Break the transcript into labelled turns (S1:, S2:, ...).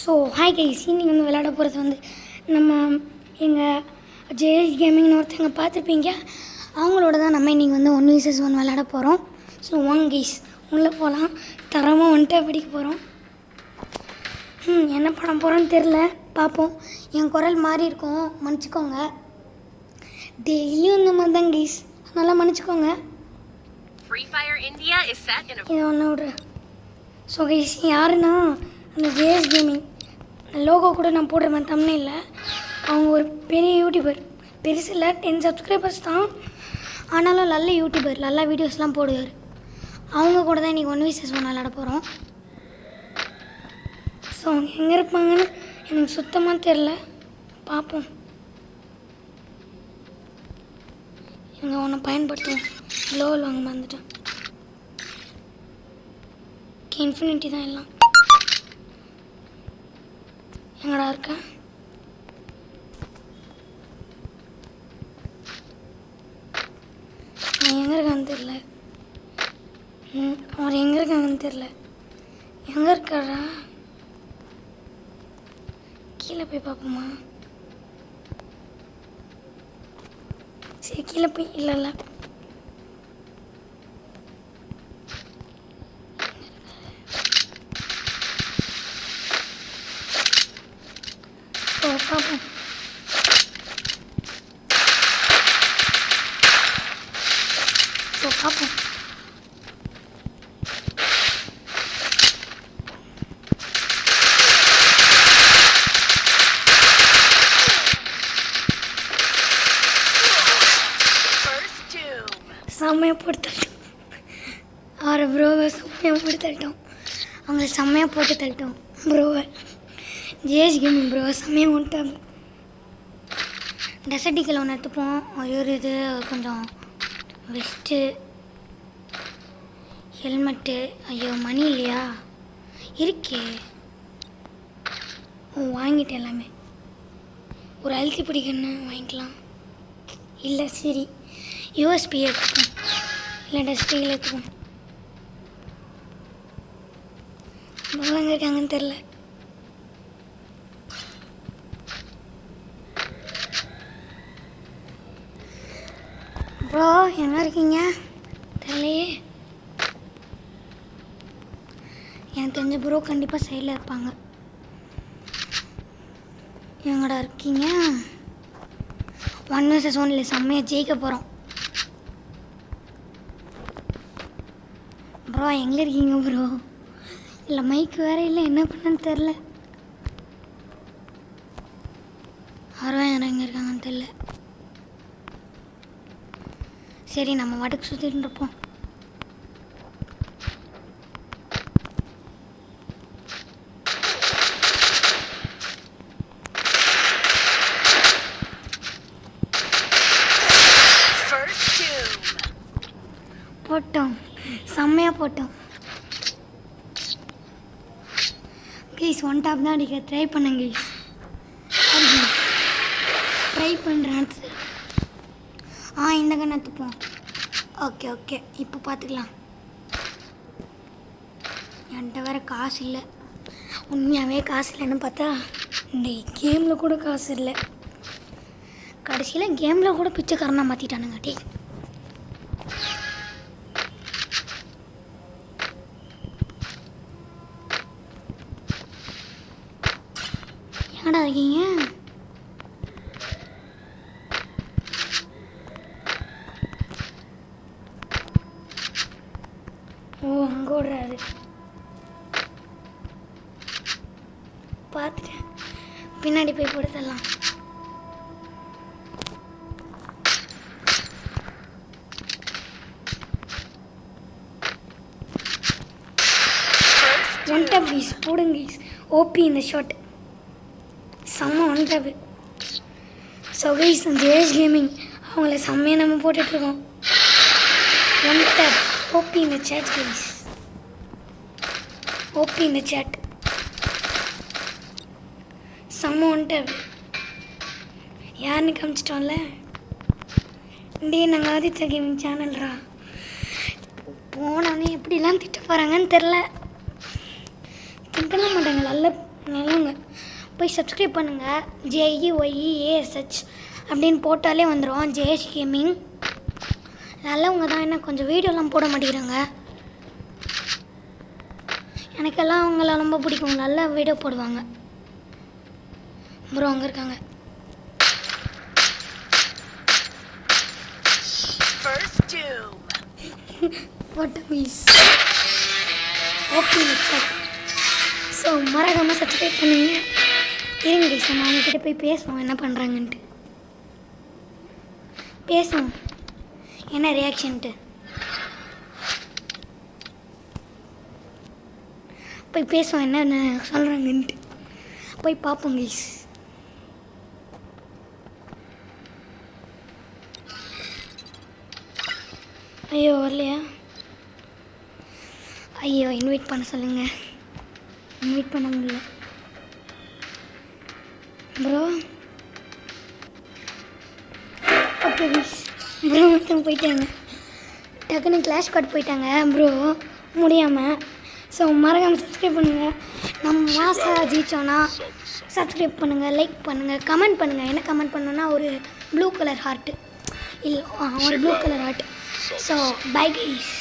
S1: So hi guys, இன்னைக்கு வந்து விளையாட போகிறது வந்து நம்ம எங்கள் ஜேஎஸ் கேமிங்னு ஒருத்தங்க பார்த்துருப்பீங்க. அவங்களோட தான் நம்ம இன்றைக்கி வந்து 1v1 விளையாட போகிறோம். ஸோ வாங்க கைஸ், உள்ளே போகலாம். தரமாக வந்துட்டு படிக்க போகிறோம். என்ன பண்ண போகிறோன்னு தெரில, பார்ப்போம். என் குரல் மாறி இருக்கும், மன்னிச்சிக்கோங்க. டெய்லியும் இந்த மாதிரி தான் கைஸ், அதனால் மன்னிச்சிக்கோங்க. இதை ஒன்று விட்ரு. ஸோ கைஸ், யாருன்னா அந்த ஜேஎஸ் கேமிங் லோகோ கூட நான் போடுறேன் தம்ப்நெயில்ல. அவங்க ஒரு பெரிய யூடியூபர், பெருசு இல்லை, 10 சப்ஸ்கிரைபர்ஸ் தான். ஆனாலும் நல்ல யூடியூபர், நல்லா வீடியோஸ்லாம் போடுவார். அவங்க கூட தான் இன்றைக்கி 1v1 விளையாட போகிறோம். ஸோ அவங்க எங்கே இருப்பாங்கன்னு எனக்கு சுத்தமாக தெரில, பார்ப்போம். இவங்க ஒன்று பயன்படுத்துவோம். க்ளோவல் வாங்க மறந்துட்டேன். இன்ஃபினிட்டி தான் எல்லாம். எங்கடா இருக்க? நான் எங்கே இருக்கான்னு தெரில. அவர் எங்கே இருக்காங்கன்னு தெரில. எங்கே இருக்காரா? கீழே போய் பார்ப்போமா? சரி, கீழே போய் இல்லை பார்ப்போம். பார்ப்போம். செம்மையாக போட்டு தள்ளிட்டோம். அவரை ப்ரோவை செம்மையாக போட்டு தள்ளிட்டோம். அவங்களை செம்மையாக போட்டு தள்ளிட்டோம் ப்ரோவை. ஜேஎஸ் கேமிங் ப்ரோ செம்மையாக வந்துட்டாங்க. டெசர்டிக்கல் ஒன்று எடுத்துப்போம். ஒரு இது கொஞ்சம் வெஸ்ட்டு, ஹெல்மெட்டு. ஐயோ, மணி இல்லையா? இருக்கே, வாங்கிட்டேன் எல்லாமே. ஒரு அழுத்தி பிடிக்கன்னு வாங்கிக்கலாம். இல்லை சரி, யூஎஸ்பி எடுத்துப்போம், இல்லை டெஸ்டிக்கல் எடுத்துப்போம். எங்கே இருக்காங்கன்னு தெரில. ப்ரோ எங்கே இருக்கீங்க? தெரியலையே. எனக்கு தெரிஞ்ச ப்ரோ கண்டிப்பாக சைடில் இருப்பாங்க. எங்கடா இருக்கீங்க? 1v1 செம்மையாக ஜெயிக்க போகிறோம். ப்ரோ எங்கே இருக்கீங்க ப்ரோ? இல்லை மைக்கு வேறு இல்லை, என்ன பண்ணன்னு தெரில. யாரும் எங்கே இருக்காங்கன்னு தெரில. சரி, நம்ம வாட்டுக்கு சுற்றிட்டு இருப்போம். போட்டோம், செம்மையாக போட்டோம். ப்ளீஸ் ஒன் டாப் தான் அடிக்க ட்ரை பண்ணுங்க. ட்ரை பண்ணுறேன். இந்த கண்ணை எடுத்துப்போம். ஓகே, இப்போ பார்த்துக்கலாம். என்கிட்ட வேறு காசு இல்லை. உண்மையாகவே காசு இல்லைன்னு பார்த்தா இந்த கேமில் கூட காசு இல்லை. கடைசியில் கேமில் கூட பிச்சைக்காரனாக மாற்றிட்டானுங்க. டே எங்கடா இருக்கீங்க? அங்கே ஓடுறாரு, பார்த்துட்டேன். பின்னாடி போய் போடுத்தலாம். ஒன் டப் கைஸ், போடுங்க கைஸ். ஓபி இந்த ஷாட் செம்ம one tap. So guys, JS gaming அவங்கள செம்மையாக நம்ம போட்டுட்ருக்கோம். ஒன் டப் ஓபி இந்த சேட் கைஸ், ஓபி இந்த சேட் செம்ம ஒன் டப். யாருன்னு காமிச்சிட்டோம்ல. நாங்கள் ஆதித்யா கேமிங் சேனல்ரா. போனோன்னே எப்படிலாம் திட்ட போகிறாங்கன்னு தெரில. திட்டலாம் மாட்டாங்க, நல்ல நல்லவங்க போய் சப்ஸ்கிரைப் பண்ணுங்கள். JEYEASH அப்படின்னு போட்டாலே வந்துடும். ஜெயேஷ் கேமிங் நல்லவங்க தான். என்ன கொஞ்சம் வீடியோலாம் போட மாட்டேங்கிறாங்க. எனக்கெல்லாம் அவங்கள ரொம்ப பிடிக்கும். நல்ல வீடியோ போடுவாங்க. ப்ரோ அங்கே இருக்காங்க. ஓகே ஸோ மறக்காமல் சப்ஸ்கிரைப் பண்ணுங்க. இருங்க கைஸ், நம்ம அவங்கக்கிட்ட போய் பேசுவோம் என்ன பண்ணுறாங்கன்ட்டு. பேசுவோம் என்ன ரியாக்ஷன்ட்டு. போய் பேசுவோம் என்ன சொல்கிறாங்கன்ட்டு. போய் பார்ப்போம் கைஸ். ஐயோ வரலையா? ஐயோ இன்வைட் பண்ண சொல்லுங்கள். இன்வைட் பண்ண முடியல ப்ரோ. ஓகே ப்ரோ மட்டும் போயிட்டாங்க. டக்குன்னு கிளாஷ் கார்டு போயிட்டாங்க ப்ரோ முடியாமல். ஸோ மறக்காமல் சப்ஸ்கிரைப் பண்ணுங்கள். நம்ம மாசாக ஜெயிச்சோன்னா சப்ஸ்கிரைப் பண்ணுங்கள், லைக் பண்ணுங்கள், கமெண்ட் பண்ணுங்கள். என்ன கமெண்ட் பண்ணோன்னா ஒரு ப்ளூ கலர் ஹார்ட்டு இல்லை ஒரு blue colour heart. So bye guys.